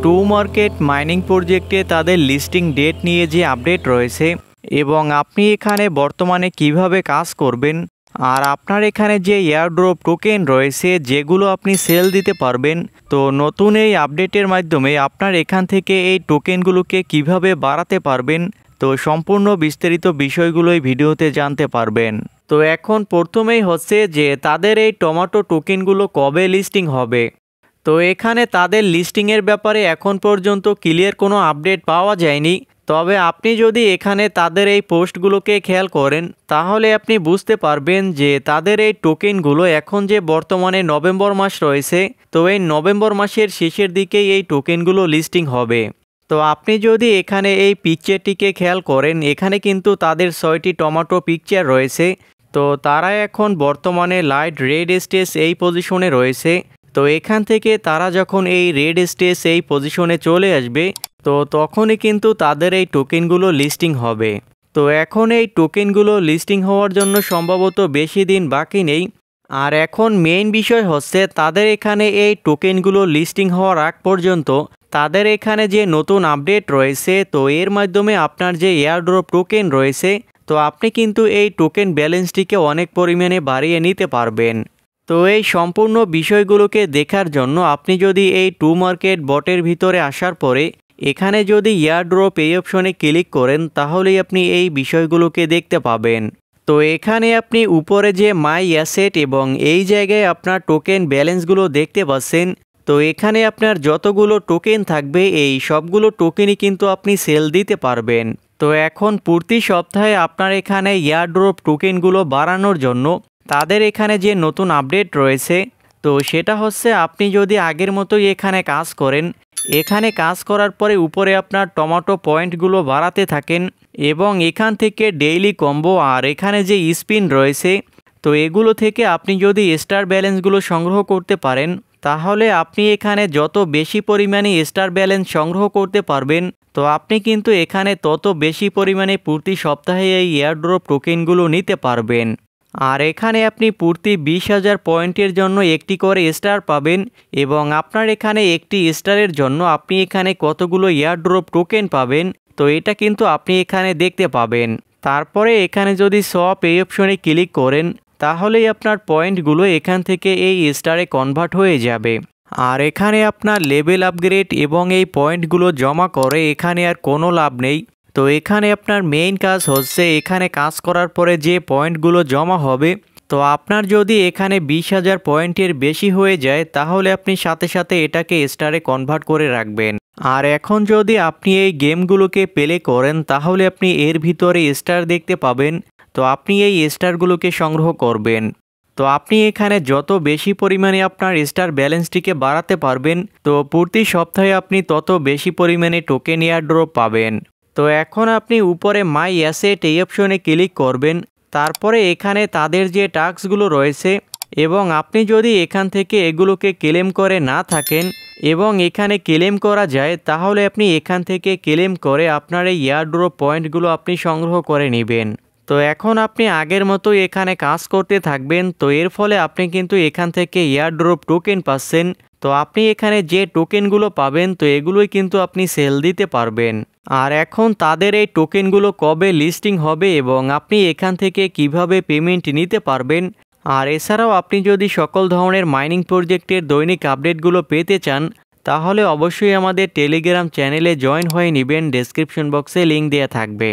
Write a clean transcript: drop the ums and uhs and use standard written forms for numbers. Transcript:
To market mining প্রজেক্টে তাদের listing date নিয়ে যে আপডেট রয়েছে এবং আপনি এখানে বর্তমানে কিভাবে কাজ করবেন আর আপনার এখানে যে এয়ারড্রপ টোকেন রয়েছে যেগুলো আপনি সেল দিতে পারবেন। তো নতুন এই আপডেটের মাধ্যমে আপনার এখান থেকে এই টোকেনগুলোকে কিভাবে বাড়াতে পারবেন, তো সম্পূর্ণ বিস্তারিত বিষয়গুলো এই ভিডিওতে জানতে পারবেন। তো এখন প্রথমেই হচ্ছে যে তাদের এই টমেটো টোকেনগুলো কবে লিস্টিং হবে। তো এখানে তাদের লিস্টিংয়ের ব্যাপারে এখন পর্যন্ত ক্লিয়ার কোনো আপডেট পাওয়া যায়নি। তবে আপনি যদি এখানে তাদের এই পোস্টগুলোকে খেয়াল করেন তাহলে আপনি বুঝতে পারবেন যে তাদের এই টোকেনগুলো এখন যে বর্তমানে নভেম্বর মাস রয়েছে, তো এই নভেম্বর মাসের শেষের দিকেই এই টোকেনগুলো লিস্টিং হবে। তো আপনি যদি এখানে এই পিকচারটিকে খেয়াল করেন, এখানে কিন্তু তাদের 6টি টমেটো পিকচার রয়েছে। তো তারা এখন বর্তমানে লাইট রেড স্টেজ এই পজিশনে রয়েছে। তো এখান থেকে তারা যখন এই রেড স্টেজ এই পজিশনে চলে আসবে তো তখনই কিন্তু তাদের এই টোকেনগুলো লিস্টিং হবে। তো এখন এই টোকেনগুলো লিস্টিং হওয়ার জন্য সম্ভবত বেশি দিন বাকি নেই। আর এখন মেইন বিষয় হচ্ছে তাদের এখানে এই টোকেনগুলো লিস্টিং হওয়ার আগ পর্যন্ত তাদের এখানে যে নতুন আপডেট রয়েছে, তো এর মাধ্যমে আপনার যে এয়ারড্রপ টোকেন রয়েছে তো আপনি কিন্তু এই টোকেন ব্যালেন্সটিকে অনেক পরিমাণে বাড়িয়ে নিতে পারবেন। তো এই সম্পূর্ণ বিষয়গুলোকে দেখার জন্য আপনি যদি এই টু মার্কেট বটের ভিতরে আসার পরে এখানে যদি এয়ারড্রপ এই অপশনে ক্লিক করেন তাহলেই আপনি এই বিষয়গুলোকে দেখতে পাবেন। তো এখানে আপনি উপরে যে মাই অ্যাসেট এবং এই জায়গায় আপনার টোকেন ব্যালেন্সগুলো দেখতে পাচ্ছেন। তো এখানে আপনার যতগুলো টোকেন থাকবে এই সবগুলো টোকেনই কিন্তু আপনি সেল দিতে পারবেন। তো এখন প্রতি সপ্তাহে আপনার এখানে এয়ারড্রপ টোকেনগুলো বাড়ানোর জন্য তাদের এখানে যে নতুন আপডেট রয়েছে তো সেটা হচ্ছে আপনি যদি আগের মতোই এখানে কাজ করেন, এখানে কাজ করার পরে উপরে আপনার টমেটো পয়েন্টগুলো বাড়াতে থাকেন এবং এখান থেকে ডেইলি কম্বো আর এখানে যে স্পিন রয়েছে তো এগুলো থেকে আপনি যদি স্টার ব্যালেন্সগুলো সংগ্রহ করতে পারেন তাহলে আপনি এখানে যত বেশি পরিমাণে স্টার ব্যালেন্স সংগ্রহ করতে পারবেন তো আপনি কিন্তু এখানে তত বেশি পরিমাণে প্রতি সপ্তাহে এই এয়ারড্রপ টোকেনগুলো নিতে পারবেন। আর এখানে আপনি প্রতি 20,000 পয়েন্টের জন্য একটি করে স্টার পাবেন এবং আপনার এখানে একটি স্টারের জন্য আপনি এখানে কতগুলো এয়ারড্রপ টোকেন পাবেন তো এটা কিন্তু আপনি এখানে দেখতে পাবেন। তারপরে এখানে যদি শপ এই অপশনে ক্লিক করেন তাহলেই আপনার পয়েন্টগুলো এখান থেকে এই স্টারে কনভার্ট হয়ে যাবে। আর এখানে আপনার লেভেল আপগ্রেড এবং এই পয়েন্টগুলো জমা করে এখানে আর কোনো লাভ নেই। তো এখানে আপনার মেইন কাজ হচ্ছে এখানে কাজ করার পরে যে পয়েন্টগুলো জমা হবে তো আপনার যদি এখানে 20,000 পয়েন্টের বেশি হয়ে যায় তাহলে আপনি সাথে সাথে এটাকে স্টারে কনভার্ট করে রাখবেন। আর এখন যদি আপনি এই গেমগুলোকে প্লে করেন তাহলে আপনি এর ভিতরে স্টার দেখতে পাবেন। তো আপনি এই স্টারগুলোকে সংগ্রহ করবেন। তো আপনি এখানে যত বেশি পরিমাণে আপনার স্টার ব্যালেন্সটিকে বাড়াতে পারবেন তো প্রতি সপ্তাহে আপনি তত বেশি পরিমাণে টোকেন এয়ারড্রপ পাবেন। তো এখন আপনি উপরে মাই অ্যাসেট এই অপশনে ক্লিক করবেন। তারপরে এখানে তাদের যে টাস্কগুলো রয়েছে এবং আপনি যদি এখান থেকে এগুলোকে ক্লেম করে না থাকেন এবং এখানে ক্লেম করা যায় তাহলে আপনি এখান থেকে ক্লেম করে আপনার এই এয়ারড্রপ পয়েন্টগুলো আপনি সংগ্রহ করে নেবেন। তো এখন আপনি আগের মতোই এখানে কাজ করতে থাকবেন। তো এর ফলে আপনি কিন্তু এখান থেকে এয়ারড্রপ টোকেন পাচ্ছেন। তো আপনি এখানে যে টোকেনগুলো পাবেন তো এগুলোই কিন্তু আপনি সেল দিতে পারবেন। আর এখন তাদের এই টোকেনগুলো কবে লিস্টিং হবে এবং আপনি এখান থেকে কিভাবে পেমেন্ট নিতে পারবেন আর এছাড়াও আপনি যদি সকল ধরনের মাইনিং প্রজেক্টের দৈনিক আপডেটগুলো পেতে চান তাহলে অবশ্যই আমাদের টেলিগ্রাম চ্যানেলে জয়েন হয়ে নেবেন। ডেসক্রিপশন বক্সে লিঙ্ক দেওয়া থাকবে।